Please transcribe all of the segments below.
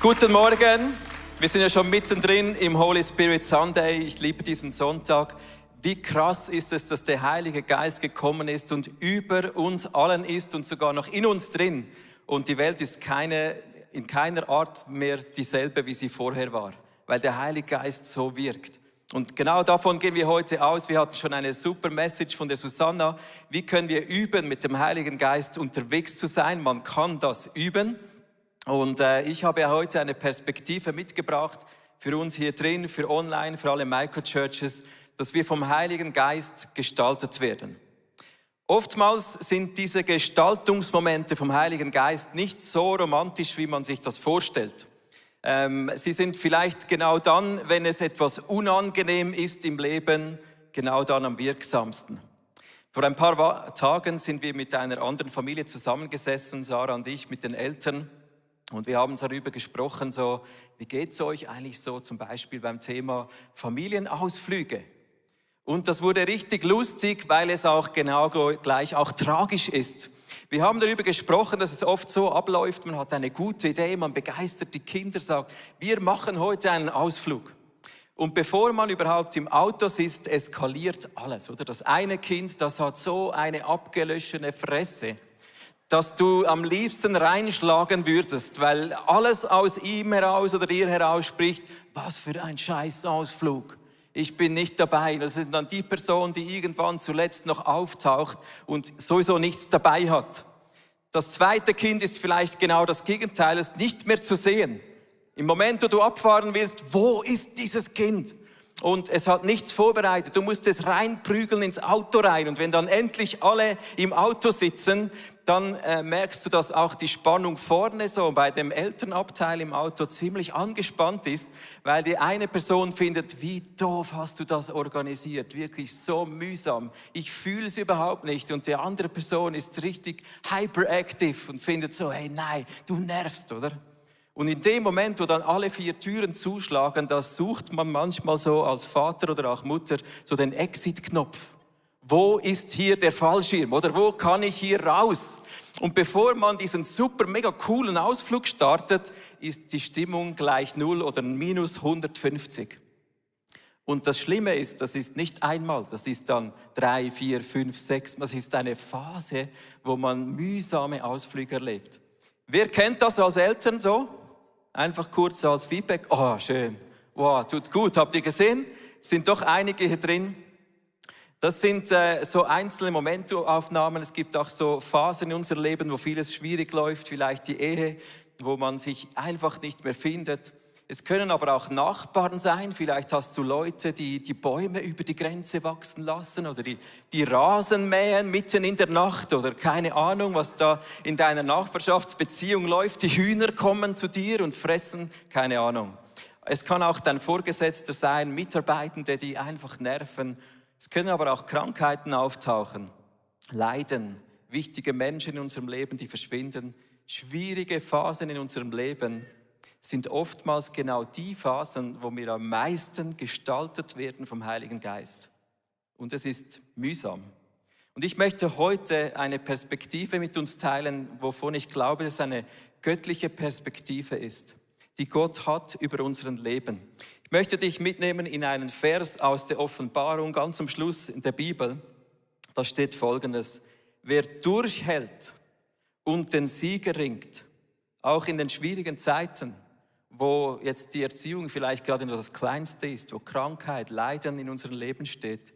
Guten Morgen. Wir sind ja schon mittendrin im Holy Spirit Sunday. Ich liebe diesen Sonntag. Wie krass ist es, dass der Heilige Geist gekommen ist und über uns allen ist und sogar noch in uns drin. Und die Welt ist in keiner Art mehr dieselbe, wie sie vorher war, weil der Heilige Geist so wirkt. Und genau davon gehen wir heute aus. Wir hatten schon eine super Message von der Susanna. Wie können wir üben, mit dem Heiligen Geist unterwegs zu sein? Man kann das üben. Und ich habe heute eine Perspektive mitgebracht für uns hier drin, für online, für alle Microchurches, dass wir vom Heiligen Geist gestaltet werden. Oftmals sind diese Gestaltungsmomente vom Heiligen Geist nicht so romantisch, wie man sich das vorstellt. Sie sind vielleicht genau dann, wenn es etwas unangenehm ist im Leben, genau dann am wirksamsten. Vor ein paar Tagen sind wir mit einer anderen Familie zusammengesessen, Sarah und ich, mit den Eltern. Und wir haben darüber gesprochen, so, wie geht es euch eigentlich so zum Beispiel beim Thema Familienausflüge? Und das wurde richtig lustig, weil es auch genau gleich auch tragisch ist. Wir haben darüber gesprochen, dass es oft so abläuft, man hat eine gute Idee, man begeistert die Kinder, sagt, wir machen heute einen Ausflug. Und bevor man überhaupt im Auto sitzt, eskaliert alles, oder? Das eine Kind, das hat so eine abgelöschene Fresse, dass du am liebsten reinschlagen würdest, weil alles aus ihm heraus oder ihr heraus spricht, was für ein Scheißausflug. Ich bin nicht dabei. Das ist dann die Person, die irgendwann zuletzt noch auftaucht und sowieso nichts dabei hat. Das zweite Kind ist vielleicht genau das Gegenteil, ist nicht mehr zu sehen. Im Moment, wo du abfahren willst, wo ist dieses Kind? Und es hat nichts vorbereitet. Du musst es reinprügeln ins Auto rein. Und wenn dann endlich alle im Auto sitzen, dann merkst du, dass auch die Spannung vorne so bei dem Elternabteil im Auto ziemlich angespannt ist, weil die eine Person findet, wie doof hast du das organisiert, wirklich so mühsam. Ich fühle es überhaupt nicht. Und die andere Person ist richtig hyperactive und findet so, hey, nein, du nervst, oder? Und in dem Moment, wo dann alle 4 Türen zuschlagen, da sucht man manchmal so als Vater oder auch Mutter so den Exit-Knopf. Wo ist hier der Fallschirm oder wo kann ich hier raus? Und bevor man diesen super mega coolen Ausflug startet, ist die Stimmung gleich 0 oder minus 150. Und das Schlimme ist, das ist nicht einmal, das ist dann 3, 4, 5, 6, das ist eine Phase, wo man mühsame Ausflüge erlebt. Wer kennt das als Eltern so? Einfach kurz als Feedback. Oh, schön. Wow, tut gut. Habt ihr gesehen? Sind doch einige hier drin. Das sind so einzelne Momentaufnahmen. Es gibt auch so Phasen in unserem Leben, wo vieles schwierig läuft. Vielleicht die Ehe, wo man sich einfach nicht mehr findet. Es können aber auch Nachbarn sein. Vielleicht hast du Leute, die die Bäume über die Grenze wachsen lassen oder die Rasen mähen mitten in der Nacht oder keine Ahnung, was da in deiner Nachbarschaftsbeziehung läuft. Die Hühner kommen zu dir und fressen, keine Ahnung. Es kann auch dein Vorgesetzter sein, Mitarbeitende, die einfach nerven. Es können aber auch Krankheiten auftauchen, Leiden, wichtige Menschen in unserem Leben, die verschwinden. Schwierige Phasen in unserem Leben sind oftmals genau die Phasen, wo wir am meisten gestaltet werden vom Heiligen Geist. Und es ist mühsam. Und ich möchte heute eine Perspektive mit uns teilen, wovon ich glaube, dass es eine göttliche Perspektive ist, die Gott hat über unser Leben. Ich möchte dich mitnehmen in einen Vers aus der Offenbarung, ganz am Schluss in der Bibel. Da steht Folgendes: Wer durchhält und den Sieg erringt, auch in den schwierigen Zeiten, wo jetzt die Erziehung vielleicht gerade nur das Kleinste ist, wo Krankheit, Leiden in unserem Leben steht,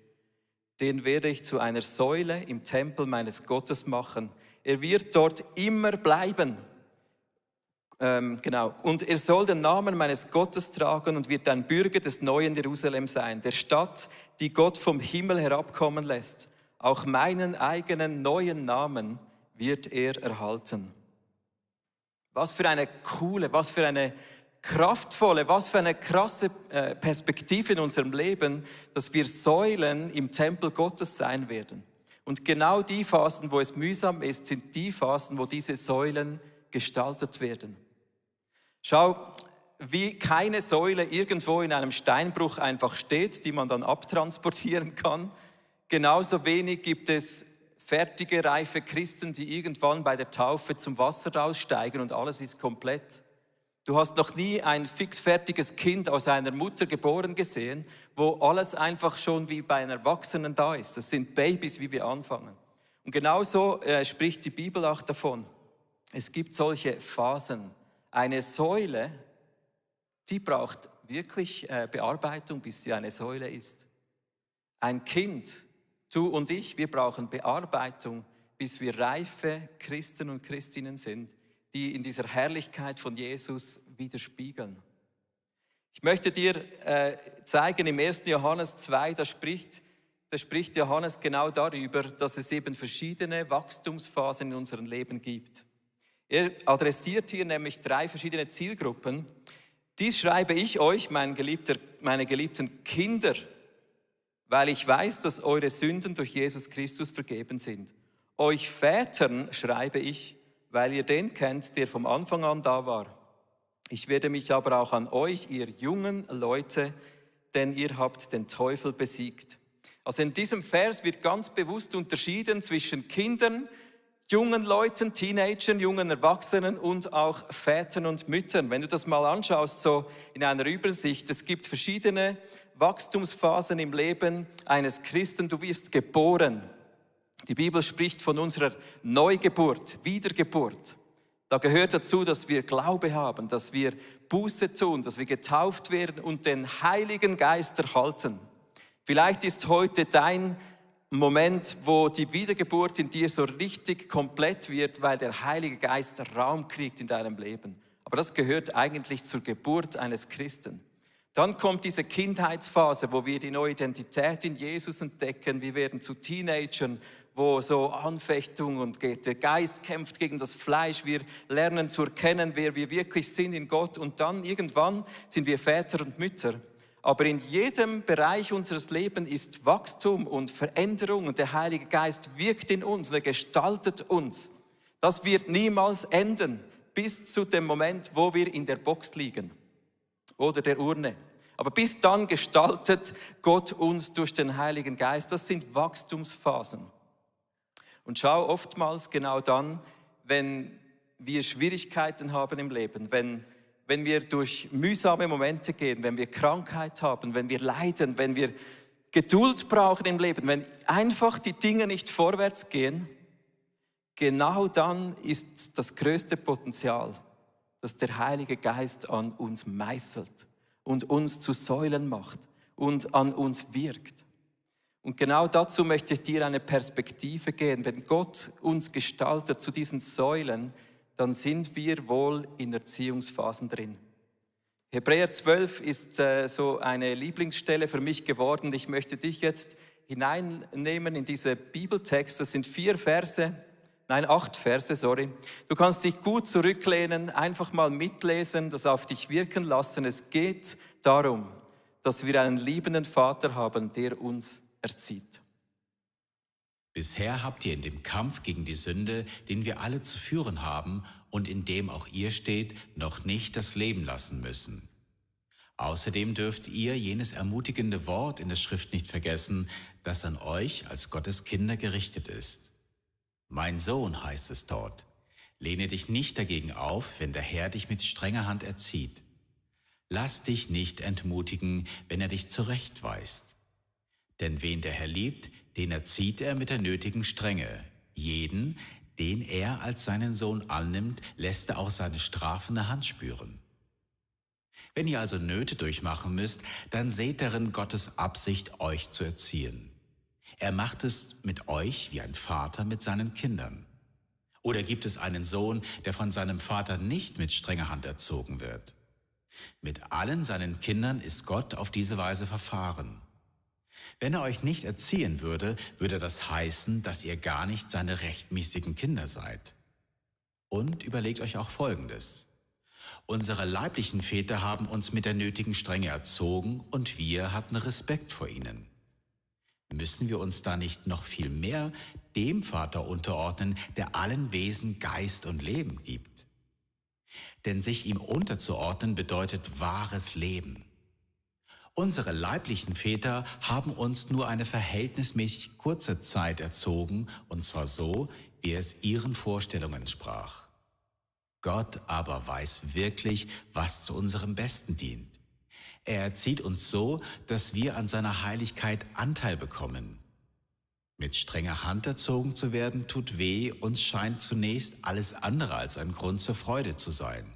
den werde ich zu einer Säule im Tempel meines Gottes machen. Er wird dort immer bleiben. Und er soll den Namen meines Gottes tragen und wird ein Bürger des neuen Jerusalem sein, der Stadt, die Gott vom Himmel herabkommen lässt. Auch meinen eigenen neuen Namen wird er erhalten. Was für eine coole, was für eine kraftvolle, was für eine krasse Perspektive in unserem Leben, dass wir Säulen im Tempel Gottes sein werden. Und genau die Phasen, wo es mühsam ist, sind die Phasen, wo diese Säulen gestaltet werden. Schau, wie keine Säule irgendwo in einem Steinbruch einfach steht, die man dann abtransportieren kann, genauso wenig gibt es fertige, reife Christen, die irgendwann bei der Taufe zum Wasser aussteigen und alles ist komplett. Du hast noch nie ein fixfertiges Kind aus einer Mutter geboren gesehen, wo alles einfach schon wie bei einem Erwachsenen da ist. Das sind Babys, wie wir anfangen. Und genauso spricht die Bibel auch davon. Es gibt solche Phasen. Eine Säule, die braucht wirklich Bearbeitung, bis sie eine Säule ist. Ein Kind, du und ich, wir brauchen Bearbeitung, bis wir reife Christen und Christinnen sind, die in dieser Herrlichkeit von Jesus widerspiegeln. Ich möchte dir zeigen, im 1. Johannes 2, da spricht Johannes genau darüber, dass es eben verschiedene Wachstumsphasen in unserem Leben gibt. Er adressiert hier nämlich 3 verschiedene Zielgruppen. Dies schreibe ich euch, meine geliebten Kinder, weil ich weiß, dass eure Sünden durch Jesus Christus vergeben sind. Euch Vätern schreibe ich, weil ihr den kennt, der vom Anfang an da war. Ich werde mich aber auch an euch, ihr jungen Leute, denn ihr habt den Teufel besiegt. Also in diesem Vers wird ganz bewusst unterschieden zwischen Kindern, jungen Leuten, Teenagern, jungen Erwachsenen und auch Vätern und Müttern. Wenn du das mal anschaust, so in einer Übersicht, es gibt verschiedene Wachstumsphasen im Leben eines Christen. Du wirst geboren. Die Bibel spricht von unserer Neugeburt, Wiedergeburt. Da gehört dazu, dass wir Glaube haben, dass wir Buße tun, dass wir getauft werden und den Heiligen Geist erhalten. Vielleicht ist heute dein Moment, wo die Wiedergeburt in dir so richtig komplett wird, weil der Heilige Geist Raum kriegt in deinem Leben. Aber das gehört eigentlich zur Geburt eines Christen. Dann kommt diese Kindheitsphase, wo wir die neue Identität in Jesus entdecken. Wir werden zu Teenagern, wo so Anfechtung und der Geist kämpft gegen das Fleisch. Wir lernen zu erkennen, wer wir wirklich sind in Gott. Und dann irgendwann sind wir Väter und Mütter. Aber in jedem Bereich unseres Lebens ist Wachstum und Veränderung und der Heilige Geist wirkt in uns und er gestaltet uns. Das wird niemals enden, bis zu dem Moment, wo wir in der Box liegen oder der Urne. Aber bis dann gestaltet Gott uns durch den Heiligen Geist. Das sind Wachstumsphasen. Und schau oftmals genau dann, wenn wir Schwierigkeiten haben im Leben, wenn wir durch mühsame Momente gehen, wenn wir Krankheit haben, wenn wir leiden, wenn wir Geduld brauchen im Leben, wenn einfach die Dinge nicht vorwärts gehen, genau dann ist das größte Potenzial, dass der Heilige Geist an uns meißelt und uns zu Säulen macht und an uns wirkt. Und genau dazu möchte ich dir eine Perspektive geben. Wenn Gott uns gestaltet zu diesen Säulen, dann sind wir wohl in Erziehungsphasen drin. Hebräer 12 ist so eine Lieblingsstelle für mich geworden. Ich möchte dich jetzt hineinnehmen in diese Bibeltext. Das sind 8 Verse, sorry. Du kannst dich gut zurücklehnen, einfach mal mitlesen, das auf dich wirken lassen. Es geht darum, dass wir einen liebenden Vater haben, der uns erzieht. Bisher habt ihr in dem Kampf gegen die Sünde, den wir alle zu führen haben und in dem auch ihr steht, noch nicht das Leben lassen müssen. Außerdem dürft ihr jenes ermutigende Wort in der Schrift nicht vergessen, das an euch als Gottes Kinder gerichtet ist. Mein Sohn, heißt es dort, lehne dich nicht dagegen auf, wenn der Herr dich mit strenger Hand erzieht. Lass dich nicht entmutigen, wenn er dich zurechtweist. Denn wen der Herr liebt, den erzieht er mit der nötigen Strenge. Jeden, den er als seinen Sohn annimmt, lässt er auch seine strafende Hand spüren. Wenn ihr also Nöte durchmachen müsst, dann seht darin Gottes Absicht, euch zu erziehen. Er macht es mit euch wie ein Vater mit seinen Kindern. Oder gibt es einen Sohn, der von seinem Vater nicht mit strenger Hand erzogen wird? Mit allen seinen Kindern ist Gott auf diese Weise verfahren. Wenn er euch nicht erziehen würde, würde das heißen, dass ihr gar nicht seine rechtmäßigen Kinder seid. Und überlegt euch auch Folgendes. Unsere leiblichen Väter haben uns mit der nötigen Strenge erzogen und wir hatten Respekt vor ihnen. Müssen wir uns da nicht noch viel mehr dem Vater unterordnen, der allen Wesen Geist und Leben gibt? Denn sich ihm unterzuordnen bedeutet wahres Leben. Unsere leiblichen Väter haben uns nur eine verhältnismäßig kurze Zeit erzogen, und zwar so, wie es ihren Vorstellungen entsprach. Gott aber weiß wirklich, was zu unserem Besten dient. Er erzieht uns so, dass wir an seiner Heiligkeit Anteil bekommen. Mit strenger Hand erzogen zu werden, tut weh und scheint zunächst alles andere als ein Grund zur Freude zu sein.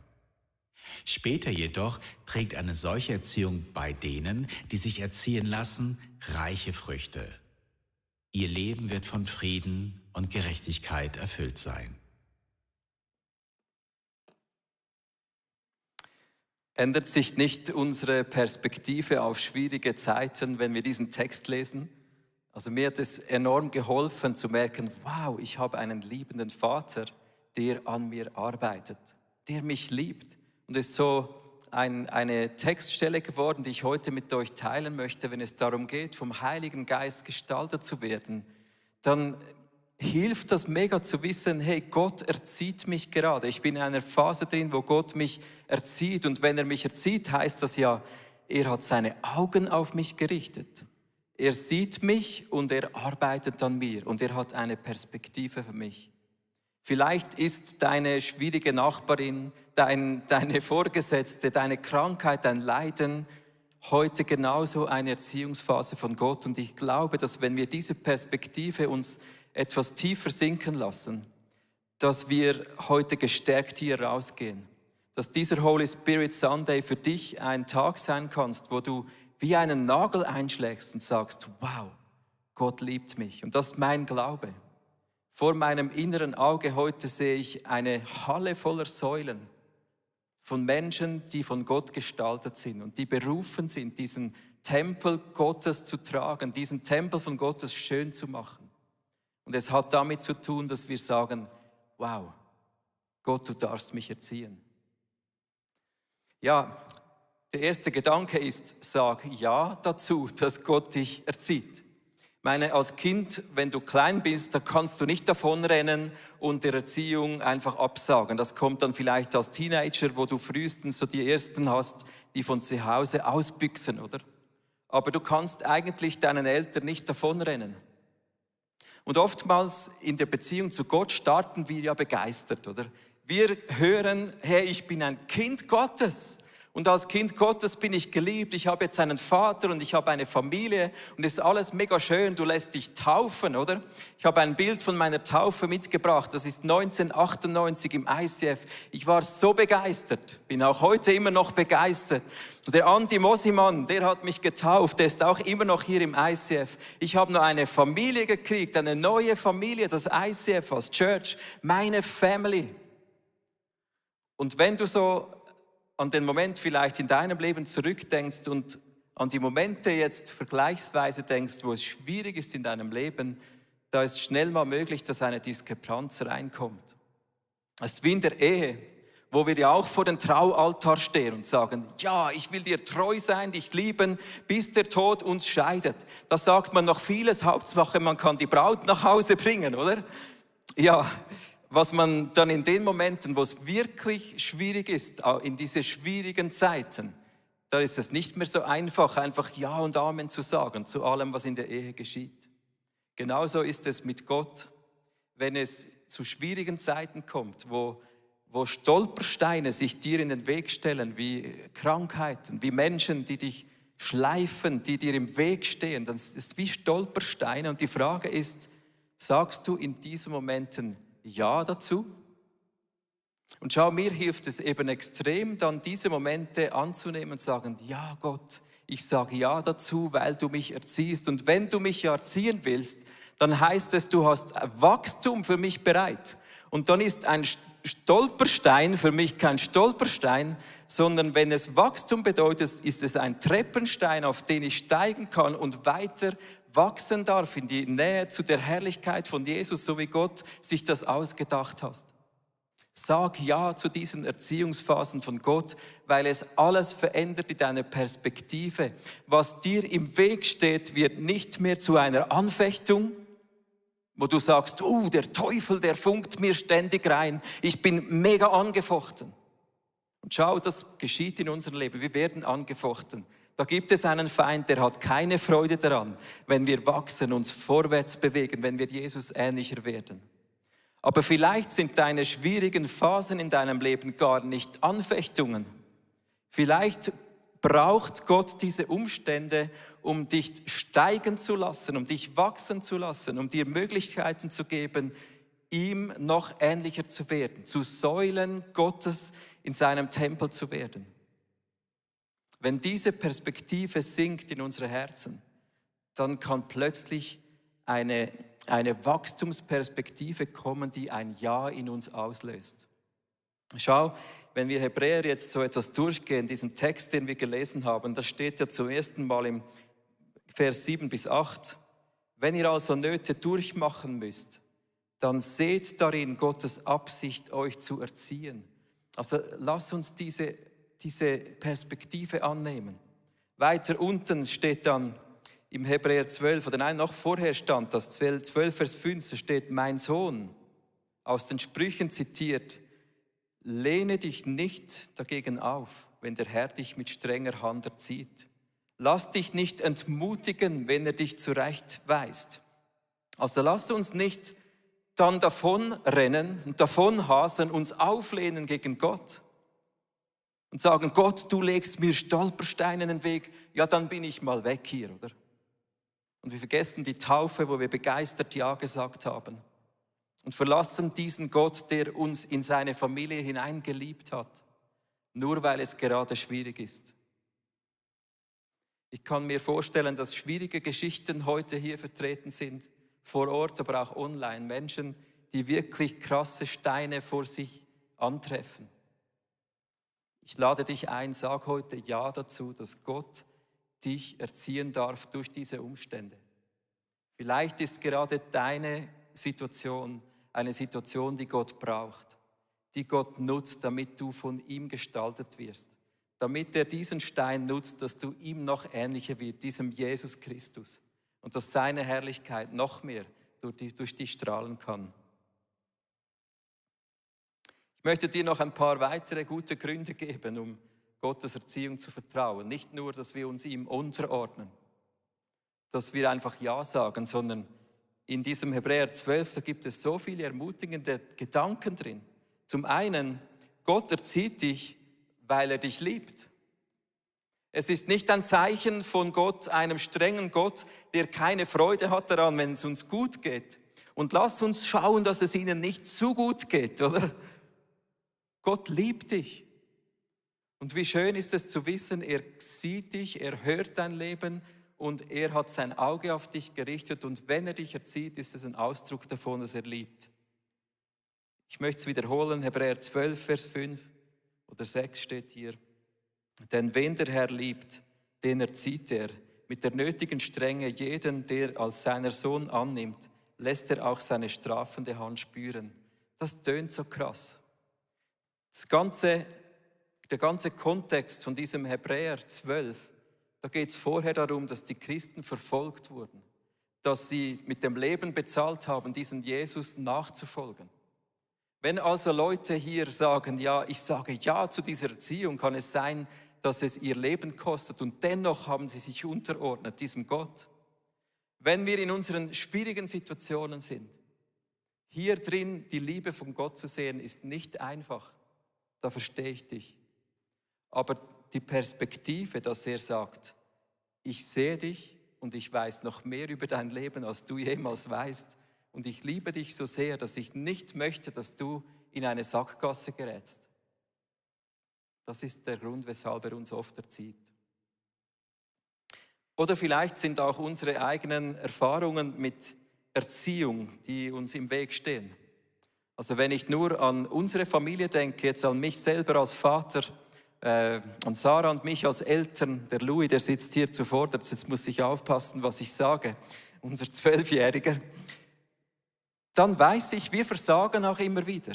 Später jedoch trägt eine solche Erziehung bei denen, die sich erziehen lassen, reiche Früchte. Ihr Leben wird von Frieden und Gerechtigkeit erfüllt sein. Ändert sich nicht unsere Perspektive auf schwierige Zeiten, wenn wir diesen Text lesen? Also mir hat es enorm geholfen zu merken, wow, ich habe einen liebenden Vater, der an mir arbeitet, der mich liebt. Und es ist so eine Textstelle geworden, die ich heute mit euch teilen möchte, wenn es darum geht, vom Heiligen Geist gestaltet zu werden. Dann hilft das mega zu wissen, hey, Gott erzieht mich gerade. Ich bin in einer Phase drin, wo Gott mich erzieht. Und wenn er mich erzieht, heißt das ja, er hat seine Augen auf mich gerichtet. Er sieht mich und er arbeitet an mir und er hat eine Perspektive für mich. Vielleicht ist deine schwierige Nachbarin, deine Vorgesetzte, deine Krankheit, dein Leiden heute genauso eine Erziehungsphase von Gott. Und ich glaube, dass wenn wir diese Perspektive uns etwas tiefer sinken lassen, dass wir heute gestärkt hier rausgehen. Dass dieser Holy Spirit Sunday für dich ein Tag sein kannst, wo du wie einen Nagel einschlägst und sagst, wow, Gott liebt mich. Und das ist mein Glaube. Vor meinem inneren Auge heute sehe ich eine Halle voller Säulen von Menschen, die von Gott gestaltet sind und die berufen sind, diesen Tempel Gottes zu tragen, diesen Tempel von Gottes schön zu machen. Und es hat damit zu tun, dass wir sagen, wow, Gott, du darfst mich erziehen. Ja, der erste Gedanke ist, sag ja dazu, dass Gott dich erzieht. Ich meine, als Kind, wenn du klein bist, da kannst du nicht davonrennen und der Erziehung einfach absagen. Das kommt dann vielleicht als Teenager, wo du frühestens so die Ersten hast, die von zu Hause ausbüchsen, oder? Aber du kannst eigentlich deinen Eltern nicht davonrennen. Und oftmals in der Beziehung zu Gott starten wir ja begeistert, oder? Wir hören, hey, ich bin ein Kind Gottes. Und als Kind Gottes bin ich geliebt, ich habe jetzt einen Vater und ich habe eine Familie und es ist alles mega schön, du lässt dich taufen, oder? Ich habe ein Bild von meiner Taufe mitgebracht, das ist 1998 im ICF. Ich war so begeistert, bin auch heute immer noch begeistert. Und der Andi Mosimann, der hat mich getauft, der ist auch immer noch hier im ICF. Ich habe noch eine Familie gekriegt, eine neue Familie, das ICF als Church, meine Family. Und wenn du so an den Moment vielleicht in deinem Leben zurückdenkst und an die Momente jetzt vergleichsweise denkst, wo es schwierig ist in deinem Leben, da ist schnell mal möglich, dass eine Diskrepanz reinkommt. Es ist wie in der Ehe, wo wir ja auch vor dem Traualtar stehen und sagen, ja, ich will dir treu sein, dich lieben, bis der Tod uns scheidet. Da sagt man noch vieles, Hauptsache man kann die Braut nach Hause bringen, oder? Ja, was man dann in den Momenten, wo es wirklich schwierig ist, in diese schwierigen Zeiten, da ist es nicht mehr so einfach Ja und Amen zu sagen zu allem, was in der Ehe geschieht. Genauso ist es mit Gott, wenn es zu schwierigen Zeiten kommt, wo Stolpersteine sich dir in den Weg stellen, wie Krankheiten, wie Menschen, die dich schleifen, die dir im Weg stehen. Das ist wie Stolpersteine und die Frage ist, sagst du in diesen Momenten Ja dazu? Und schau, mir hilft es eben extrem, dann diese Momente anzunehmen und sagen, ja Gott, ich sage Ja dazu, weil du mich erziehst. Und wenn du mich erziehen willst, dann heißt es, du hast Wachstum für mich bereit. Und dann ist ein Stolperstein für mich kein Stolperstein, sondern wenn es Wachstum bedeutet, ist es ein Treppenstein, auf den ich steigen kann und weiter wachsen darf in die Nähe zu der Herrlichkeit von Jesus, so wie Gott sich das ausgedacht hat. Sag Ja zu diesen Erziehungsphasen von Gott, weil es alles verändert in deiner Perspektive. Was dir im Weg steht, wird nicht mehr zu einer Anfechtung, wo du sagst, der Teufel, der funkt mir ständig rein, ich bin mega angefochten. Und schau, das geschieht in unserem Leben, wir werden angefochten. Da gibt es einen Feind, der hat keine Freude daran, wenn wir wachsen, uns vorwärts bewegen, wenn wir Jesus ähnlicher werden. Aber vielleicht sind deine schwierigen Phasen in deinem Leben gar nicht Anfechtungen. Vielleicht braucht Gott diese Umstände, um dich steigen zu lassen, um dich wachsen zu lassen, um dir Möglichkeiten zu geben, ihm noch ähnlicher zu werden, zu Säulen Gottes in seinem Tempel zu werden. Wenn diese Perspektive sinkt in unsere Herzen, dann kann plötzlich eine Wachstumsperspektive kommen, die ein Ja in uns auslöst. Schau, wenn wir Hebräer jetzt so etwas durchgehen, diesen Text, den wir gelesen haben, da steht ja zum ersten Mal im Vers 7 bis 8, wenn ihr also Nöte durchmachen müsst, dann seht darin Gottes Absicht, euch zu erziehen. Also lass uns diese Perspektive annehmen. Weiter unten steht dann im Hebräer 12, oder nein, noch vorher stand das, 12 Vers 5, da steht, mein Sohn, aus den Sprüchen zitiert, lehne dich nicht dagegen auf, wenn der Herr dich mit strenger Hand erzieht. Lass dich nicht entmutigen, wenn er dich zurechtweist. Also lass uns nicht dann davonrennen und davonhasen, uns auflehnen gegen Gott und sagen, Gott, du legst mir Stolpersteine in den Weg, ja, dann bin ich mal weg hier, oder? Und wir vergessen die Taufe, wo wir begeistert Ja gesagt haben und verlassen diesen Gott, der uns in seine Familie hineingeliebt hat, nur weil es gerade schwierig ist. Ich kann mir vorstellen, dass schwierige Geschichten heute hier vertreten sind, vor Ort, aber auch online. Menschen, die wirklich krasse Steine vor sich antreffen. Ich lade dich ein, sag heute Ja dazu, dass Gott dich erziehen darf durch diese Umstände. Vielleicht ist gerade deine Situation eine Situation, die Gott braucht, die Gott nutzt, damit du von ihm gestaltet wirst, damit er diesen Stein nutzt, dass du ihm noch ähnlicher wird, diesem Jesus Christus, und dass seine Herrlichkeit noch mehr durch dich strahlen kann. Ich möchte dir noch ein paar weitere gute Gründe geben, um Gottes Erziehung zu vertrauen. Nicht nur, dass wir uns ihm unterordnen, dass wir einfach Ja sagen, sondern in diesem Hebräer 12, da gibt es so viele ermutigende Gedanken drin. Zum einen, Gott erzieht dich, weil er dich liebt. Es ist nicht ein Zeichen von Gott, einem strengen Gott, der keine Freude hat daran, wenn es uns gut geht. Und lass uns schauen, dass es ihnen nicht zu gut geht, oder? Gott liebt dich. Und wie schön ist es zu wissen, er sieht dich, er hört dein Leben und er hat sein Auge auf dich gerichtet. Und wenn er dich erzieht, ist es ein Ausdruck davon, dass er liebt. Ich möchte es wiederholen, Hebräer 12, Vers 5 oder 6 steht hier. Denn wen der Herr liebt, den erzieht er. Mit der nötigen Strenge jeden, der als seiner Sohn annimmt, lässt er auch seine strafende Hand spüren. Das tönt so krass. Der ganze Kontext von diesem Hebräer 12, da geht es vorher darum, dass die Christen verfolgt wurden, dass sie mit dem Leben bezahlt haben, diesen Jesus nachzufolgen. Wenn also Leute hier sagen, ja, ich sage Ja zu dieser Erziehung, kann es sein, dass es ihr Leben kostet und dennoch haben sie sich unterordnet, diesem Gott. Wenn wir in unseren schwierigen Situationen sind, hier drin die Liebe von Gott zu sehen, ist nicht einfach. Da verstehe ich dich. Aber die Perspektive, dass er sagt, ich sehe dich und ich weiß noch mehr über dein Leben, als du jemals weißt. Und ich liebe dich so sehr, dass ich nicht möchte, dass du in eine Sackgasse gerätst. Das ist der Grund, weshalb er uns oft erzieht. Oder vielleicht sind auch unsere eigenen Erfahrungen mit Erziehung, die uns im Weg stehen. Also wenn ich nur an unsere Familie denke, jetzt an mich selber als Vater, an Sarah und mich als Eltern, der Louis, der sitzt hier zuvorderst, jetzt muss ich aufpassen, was ich sage, unser 12-Jähriger, dann weiß ich, wir versagen auch immer wieder.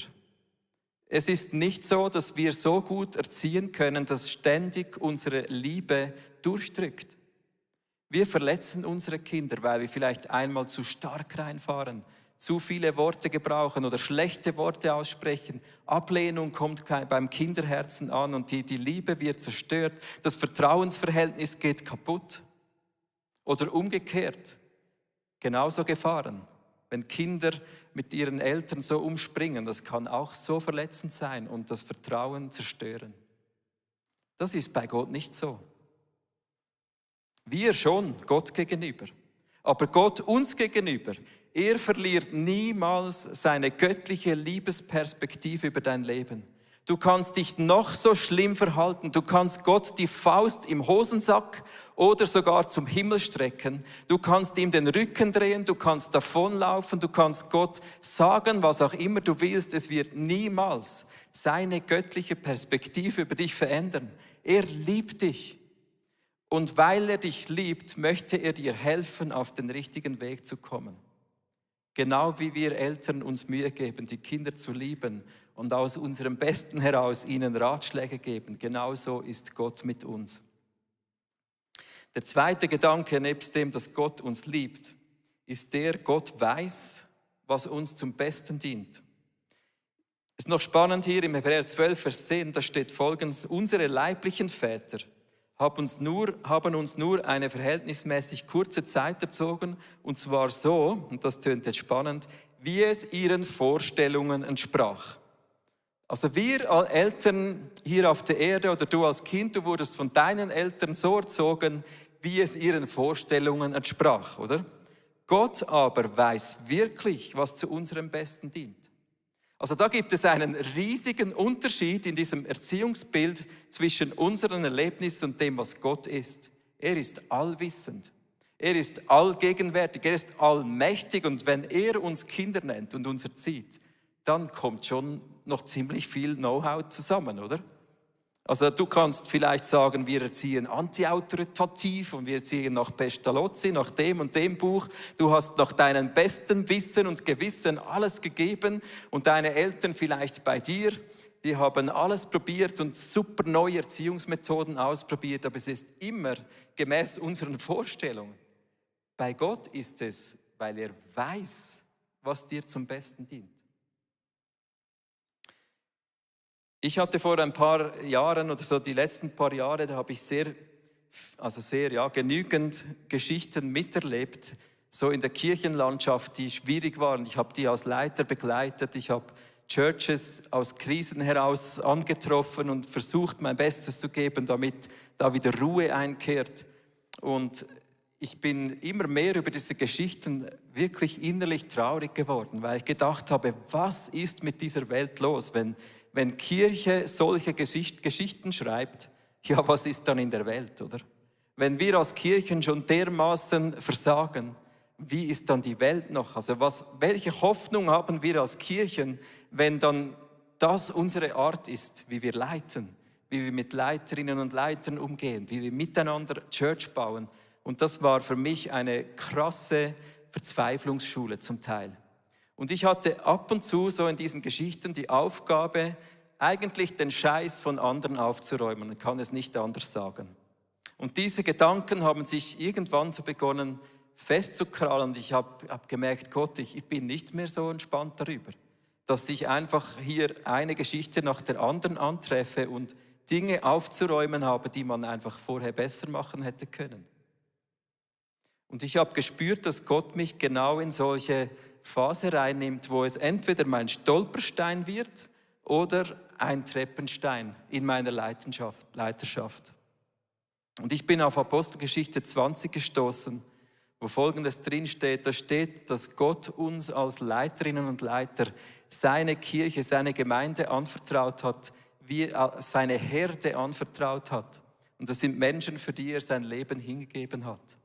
Es ist nicht so, dass wir so gut erziehen können, dass ständig unsere Liebe durchdrückt. Wir verletzen unsere Kinder, weil wir vielleicht einmal zu stark reinfahren, zu viele Worte gebrauchen oder schlechte Worte aussprechen. Ablehnung kommt beim Kinderherzen an und die Liebe wird zerstört. Das Vertrauensverhältnis geht kaputt. Oder umgekehrt, genauso Gefahren. Wenn Kinder mit ihren Eltern so umspringen, das kann auch so verletzend sein und das Vertrauen zerstören. Das ist bei Gott nicht so. Wir schon, Gott gegenüber. Aber Gott uns gegenüber, er verliert niemals seine göttliche Liebesperspektive über dein Leben. Du kannst dich noch so schlimm verhalten, du kannst Gott die Faust im Hosensack oder sogar zum Himmel strecken. Du kannst ihm den Rücken drehen, du kannst davonlaufen, du kannst Gott sagen, was auch immer du willst. Es wird niemals seine göttliche Perspektive über dich verändern. Er liebt dich. Und weil er dich liebt, möchte er dir helfen, auf den richtigen Weg zu kommen. Genau wie wir Eltern uns Mühe geben, die Kinder zu lieben und aus unserem Besten heraus ihnen Ratschläge geben, genauso ist Gott mit uns. Der zweite Gedanke, nebst dem, dass Gott uns liebt, ist der, Gott weiß, was uns zum Besten dient. Ist noch spannend hier im Hebräer 12, Vers 10, da steht Folgendes: Unsere leiblichen Väter haben uns nur eine verhältnismäßig kurze Zeit erzogen, und zwar so, und das tönt jetzt spannend, wie es ihren Vorstellungen entsprach. Also wir als Eltern hier auf der Erde oder du als Kind, du wurdest von deinen Eltern so erzogen, wie es ihren Vorstellungen entsprach, oder? Gott aber weiß wirklich, was zu unserem Besten dient. Also da gibt es einen riesigen Unterschied in diesem Erziehungsbild zwischen unseren Erlebnissen und dem, was Gott ist. Er ist allwissend, er ist allgegenwärtig, er ist allmächtig, und wenn er uns Kinder nennt und uns erzieht, dann kommt schon noch ziemlich viel Know-how zusammen, oder? Also du kannst vielleicht sagen, wir erziehen antiautoritativ und wir erziehen nach Pestalozzi, nach dem und dem Buch. Du hast nach deinem besten Wissen und Gewissen alles gegeben und deine Eltern vielleicht bei dir, die haben alles probiert und super neue Erziehungsmethoden ausprobiert, aber es ist immer gemäß unseren Vorstellungen. Bei Gott ist es, weil er weiß, was dir zum Besten dient. Ich hatte vor ein paar Jahren oder so die letzten paar Jahre, da habe ich genügend Geschichten miterlebt, so in der Kirchenlandschaft, die schwierig waren. Ich habe die als Leiter begleitet, ich habe Churches aus Krisen heraus angetroffen und versucht, mein Bestes zu geben, damit da wieder Ruhe einkehrt. Und ich bin immer mehr über diese Geschichten wirklich innerlich traurig geworden, weil ich gedacht habe, was ist mit dieser Welt los, wenn Kirche solche Geschichten schreibt, ja, was ist dann in der Welt, oder? Wenn wir als Kirchen schon dermaßen versagen, wie ist dann die Welt noch? Also welche Hoffnung haben wir als Kirchen, wenn dann das unsere Art ist, wie wir leiten, wie wir mit Leiterinnen und Leitern umgehen, wie wir miteinander Church bauen? Und das war für mich eine krasse Verzweiflungsschule zum Teil. Und ich hatte ab und zu so in diesen Geschichten die Aufgabe, eigentlich den Scheiß von anderen aufzuräumen. Man kann es nicht anders sagen. Und diese Gedanken haben sich irgendwann so begonnen festzukrallen. Und ich hab gemerkt, Gott, ich bin nicht mehr so entspannt darüber, dass ich einfach hier eine Geschichte nach der anderen antreffe und Dinge aufzuräumen habe, die man einfach vorher besser machen hätte können. Und ich habe gespürt, dass Gott mich genau in solche Phase reinnimmt, wo es entweder mein Stolperstein wird oder ein Treppenstein in meiner Leiterschaft. Und ich bin auf Apostelgeschichte 20 gestoßen, wo Folgendes drinsteht. Da steht, dass Gott uns als Leiterinnen und Leiter seine Kirche, seine Gemeinde anvertraut hat, wie er seine Herde anvertraut hat. Und das sind Menschen, für die er sein Leben hingegeben hat.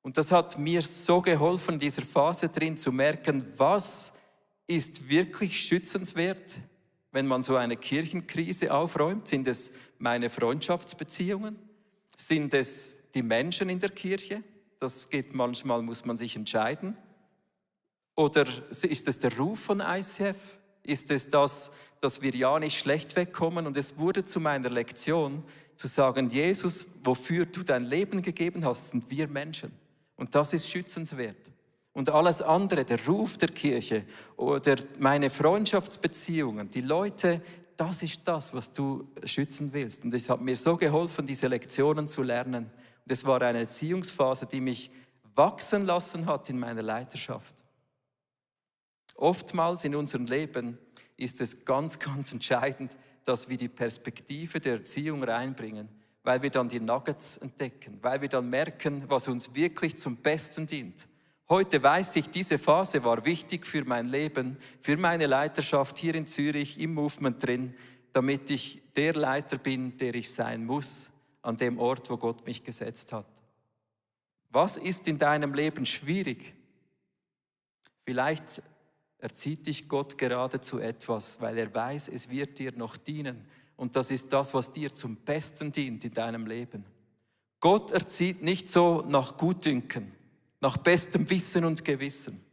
Und das hat mir so geholfen, in dieser Phase drin zu merken, was ist wirklich schützenswert, wenn man so eine Kirchenkrise aufräumt. Sind es meine Freundschaftsbeziehungen? Sind es die Menschen in der Kirche? Das geht manchmal, muss man sich entscheiden. Oder ist es der Ruf von ICF? Ist es das, dass wir ja nicht schlecht wegkommen? Und es wurde zu meiner Lektion, zu sagen, Jesus, wofür du dein Leben gegeben hast, sind wir Menschen. Und das ist schützenswert. Und alles andere, der Ruf der Kirche oder meine Freundschaftsbeziehungen, die Leute, das ist das, was du schützen willst. Und es hat mir so geholfen, diese Lektionen zu lernen. Und es war eine Erziehungsphase, die mich wachsen lassen hat in meiner Leiterschaft. Oftmals in unserem Leben ist es ganz, ganz entscheidend, dass wir die Perspektive der Erziehung reinbringen, weil wir dann die Nuggets entdecken, weil wir dann merken, was uns wirklich zum Besten dient. Heute weiß ich, diese Phase war wichtig für mein Leben, für meine Leiterschaft hier in Zürich, im Movement drin, damit ich der Leiter bin, der ich sein muss, an dem Ort, wo Gott mich gesetzt hat. Was ist in deinem Leben schwierig? Vielleicht erzieht dich Gott gerade zu etwas, weil er weiß, es wird dir noch dienen. Und das ist das, was dir zum Besten dient in deinem Leben. Gott erzieht nicht so nach Gutdünken, nach bestem Wissen und Gewissen.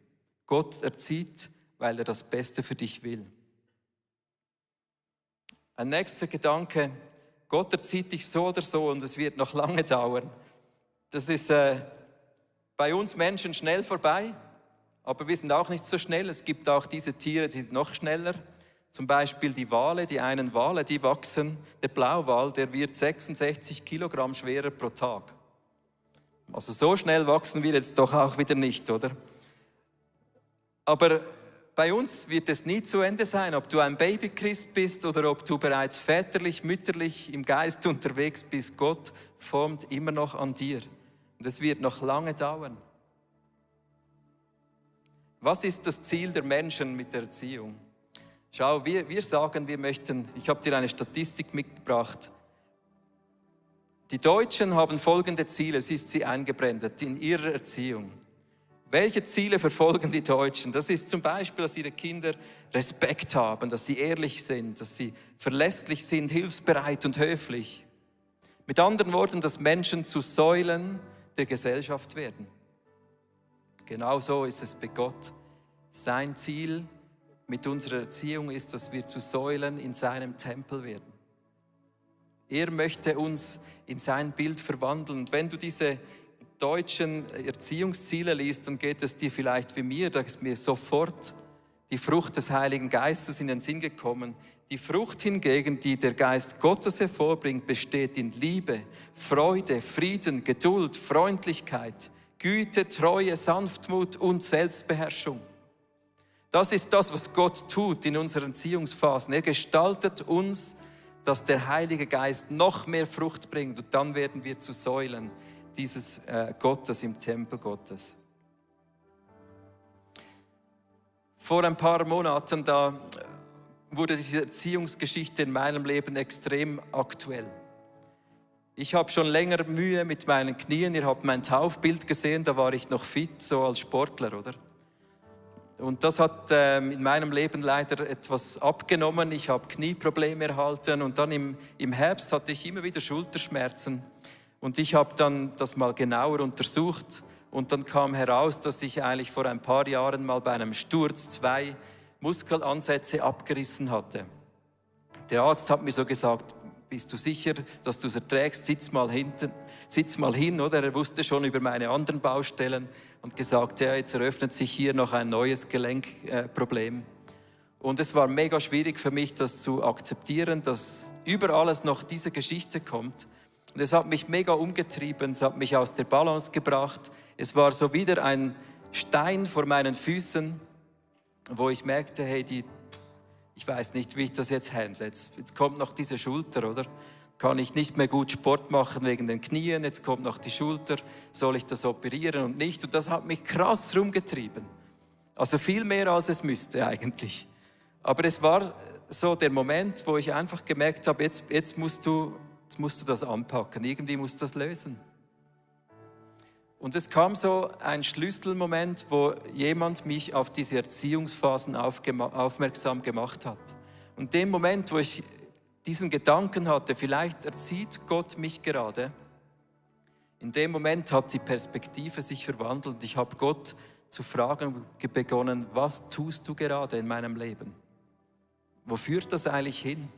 Gott erzieht, weil er das Beste für dich will. Ein nächster Gedanke: Gott erzieht dich so oder so und es wird noch lange dauern. Das ist bei uns Menschen schnell vorbei, aber wir sind auch nicht so schnell. Es gibt auch diese Tiere, die sind noch schneller. Zum Beispiel die Wale, die einen Wale, die wachsen. Der Blauwal, der wird 66 Kilogramm schwerer pro Tag. Also so schnell wachsen wir jetzt doch auch wieder nicht, oder? Aber bei uns wird es nie zu Ende sein, ob du ein Babychrist bist oder ob du bereits väterlich, mütterlich im Geist unterwegs bist. Gott formt immer noch an dir. Und es wird noch lange dauern. Was ist das Ziel der Menschen mit der Erziehung? Schau, wir sagen, wir möchten, ich habe dir eine Statistik mitgebracht. Die Deutschen haben folgende Ziele, es ist sie eingebrandet in ihrer Erziehung. Welche Ziele verfolgen die Deutschen? Das ist zum Beispiel, dass ihre Kinder Respekt haben, dass sie ehrlich sind, dass sie verlässlich sind, hilfsbereit und höflich. Mit anderen Worten, dass Menschen zu Säulen der Gesellschaft werden. Genau so ist es bei Gott. Sein Ziel mit unserer Erziehung ist, dass wir zu Säulen in seinem Tempel werden. Er möchte uns in sein Bild verwandeln. Und wenn du diese deutschen Erziehungsziele liest, dann geht es dir vielleicht wie mir, da ist mir sofort die Frucht des Heiligen Geistes in den Sinn gekommen. Die Frucht hingegen, die der Geist Gottes hervorbringt, besteht in Liebe, Freude, Frieden, Geduld, Freundlichkeit, Güte, Treue, Sanftmut und Selbstbeherrschung. Das ist das, was Gott tut in unseren Erziehungsphasen. Er gestaltet uns, dass der Heilige Geist noch mehr Frucht bringt und dann werden wir zu Säulen dieses Gottes im Tempel Gottes. Vor ein paar Monaten, da wurde diese Erziehungsgeschichte in meinem Leben extrem aktuell. Ich habe schon länger Mühe mit meinen Knien. Ihr habt mein Taufbild gesehen, da war ich noch fit, so als Sportler, oder? Und das hat in meinem Leben leider etwas abgenommen. Ich habe Knieprobleme erhalten und dann im Herbst hatte ich immer wieder Schulterschmerzen. Und ich habe dann das mal genauer untersucht und dann kam heraus, dass ich eigentlich vor ein paar Jahren mal bei einem Sturz 2 Muskelansätze abgerissen hatte. Der Arzt hat mir so gesagt: Bist du sicher, dass du es erträgst? Sitz mal hin, oder? Er wusste schon über meine anderen Baustellen und gesagt, ja, jetzt eröffnet sich hier noch ein neues Gelenkproblem. Und es war mega schwierig für mich, das zu akzeptieren, dass über alles noch diese Geschichte kommt. Und es hat mich mega umgetrieben, es hat mich aus der Balance gebracht. Es war so wieder ein Stein vor meinen Füßen, wo ich merkte, hey, ich weiß nicht, wie ich das jetzt handle. Jetzt kommt noch diese Schulter, oder? Kann ich nicht mehr gut Sport machen wegen den Knien, jetzt kommt noch die Schulter, soll ich das operieren und nicht? Und das hat mich krass rumgetrieben. Also viel mehr, als es müsste eigentlich. Aber es war so der Moment, wo ich einfach gemerkt habe, jetzt musst du das anpacken, irgendwie musst du das lösen. Und es kam so ein Schlüsselmoment, wo jemand mich auf diese Erziehungsphasen aufmerksam gemacht hat. Und in dem Moment, wo ich diesen Gedanken hatte, vielleicht erzieht Gott mich gerade, in dem Moment hat die Perspektive sich verwandelt und ich habe Gott zu fragen begonnen, was tust du gerade in meinem Leben? Wo führt das eigentlich hin?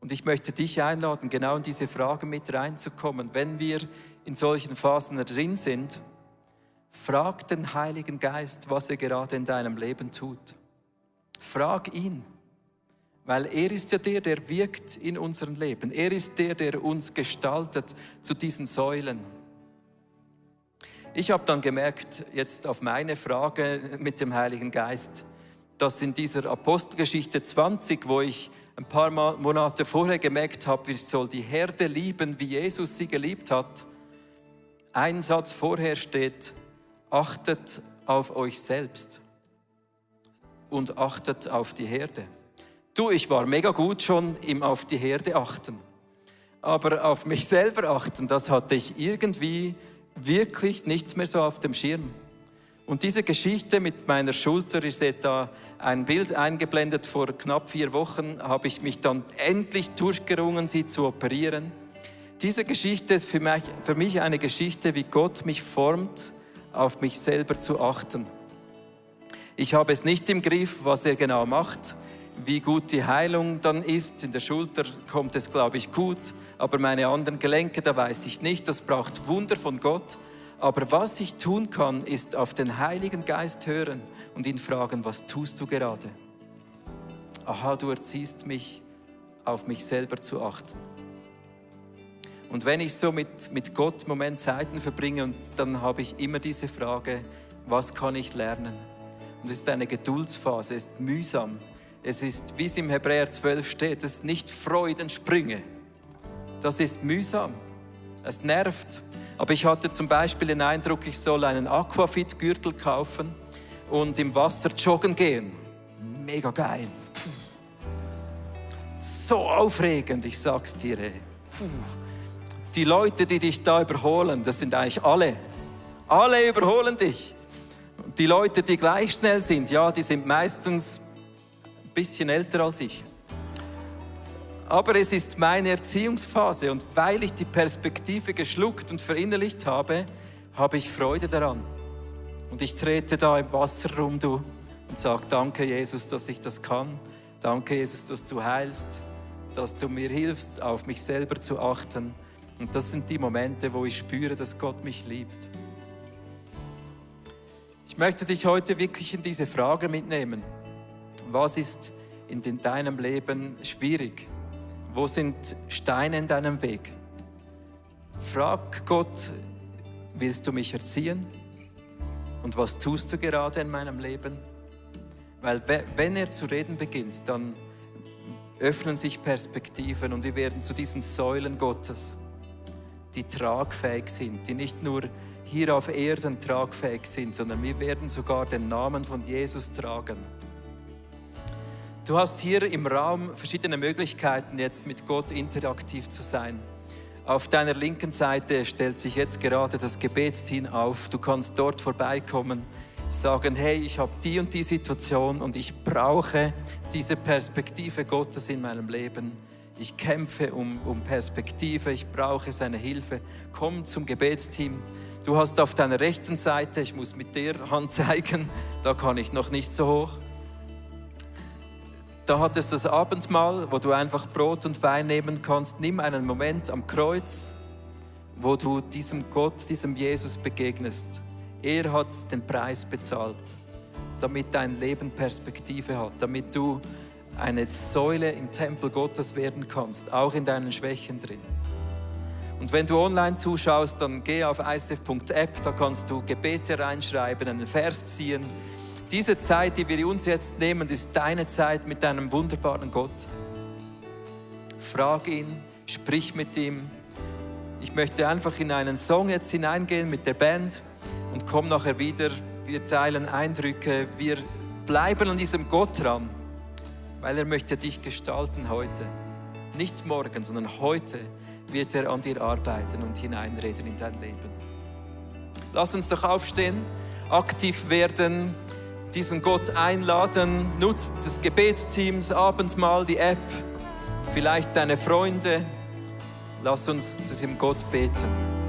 Und ich möchte dich einladen, genau in diese Frage mit reinzukommen. Wenn wir in solchen Phasen drin sind, frag den Heiligen Geist, was er gerade in deinem Leben tut. Frag ihn, weil er ist ja der wirkt in unserem Leben. Er ist der uns gestaltet zu diesen Säulen. Ich habe dann gemerkt, jetzt auf meine Frage mit dem Heiligen Geist, dass in dieser Apostelgeschichte 20, wo ich ein paar Monate vorher gemerkt habe, ich soll die Herde lieben, wie Jesus sie geliebt hat, ein Satz vorher steht: achtet auf euch selbst und achtet auf die Herde. Du, ich war mega gut schon im auf die Herde achten, aber auf mich selber achten, das hatte ich irgendwie wirklich nicht mehr so auf dem Schirm. Und diese Geschichte mit meiner Schulter, ihr seht da ein Bild eingeblendet, vor knapp 4 Wochen habe ich mich dann endlich durchgerungen, sie zu operieren. Diese Geschichte ist für mich eine Geschichte, wie Gott mich formt, auf mich selber zu achten. Ich habe es nicht im Griff, was er genau macht, wie gut die Heilung dann ist. In der Schulter kommt es, glaube ich, gut, aber meine anderen Gelenke, da weiß ich nicht. Das braucht Wunder von Gott. Aber was ich tun kann, ist auf den Heiligen Geist hören und ihn fragen: was tust du gerade? Aha, du erziehst mich, auf mich selber zu achten. Und wenn ich so mit Gott im Moment Zeiten verbringe, und dann habe ich immer diese Frage: was kann ich lernen? Und es ist eine Geduldsphase, es ist mühsam. Es ist, wie es im Hebräer 12 steht, es ist nicht Freudensprünge. Das ist mühsam, es nervt. Aber ich hatte zum Beispiel den Eindruck, ich soll einen Aquafit-Gürtel kaufen und im Wasser joggen gehen. Mega geil. So aufregend, ich sag's dir. Ey. Die Leute, die dich da überholen, das sind eigentlich alle. Alle überholen dich. Die Leute, die gleich schnell sind, ja, die sind meistens ein bisschen älter als ich. Aber es ist meine Erziehungsphase und weil ich die Perspektive geschluckt und verinnerlicht habe, habe ich Freude daran. Und ich trete da im Wasser rum, du, und sage: danke, Jesus, dass ich das kann. Danke, Jesus, dass du heilst, dass du mir hilfst, auf mich selber zu achten. Und das sind die Momente, wo ich spüre, dass Gott mich liebt. Ich möchte dich heute wirklich in diese Frage mitnehmen. Was ist in deinem Leben schwierig? Wo sind Steine in deinem Weg? Frag Gott: willst du mich erziehen? Und was tust du gerade in meinem Leben? Weil wenn er zu reden beginnt, dann öffnen sich Perspektiven und wir werden zu diesen Säulen Gottes, die tragfähig sind, die nicht nur hier auf Erden tragfähig sind, sondern wir werden sogar den Namen von Jesus tragen. Du hast hier im Raum verschiedene Möglichkeiten, jetzt mit Gott interaktiv zu sein. Auf deiner linken Seite stellt sich jetzt gerade das Gebetsteam auf. Du kannst dort vorbeikommen, sagen: hey, ich habe die und die Situation und ich brauche diese Perspektive Gottes in meinem Leben. Ich kämpfe um Perspektive, ich brauche seine Hilfe. Komm zum Gebetsteam. Du hast auf deiner rechten Seite, ich muss mit der Hand zeigen, da kann ich noch nicht so hoch. Da hat es das Abendmahl, wo du einfach Brot und Wein nehmen kannst. Nimm einen Moment am Kreuz, wo du diesem Gott, diesem Jesus begegnest. Er hat den Preis bezahlt, damit dein Leben Perspektive hat, damit du eine Säule im Tempel Gottes werden kannst, auch in deinen Schwächen drin. Und wenn du online zuschaust, dann geh auf icf.app, da kannst du Gebete reinschreiben, einen Vers ziehen. Diese Zeit, die wir uns jetzt nehmen, ist deine Zeit mit deinem wunderbaren Gott. Frag ihn, sprich mit ihm. Ich möchte einfach in einen Song jetzt hineingehen mit der Band und komm nachher wieder. Wir teilen Eindrücke, wir bleiben an diesem Gott dran, weil er möchte dich gestalten heute. Nicht morgen, sondern heute wird er an dir arbeiten und hineinreden in dein Leben. Lass uns doch aufstehen, aktiv werden, diesen Gott einladen, nutzt das Gebetsteam, das Abendmahl, die App, vielleicht deine Freunde. Lass uns zu diesem Gott beten.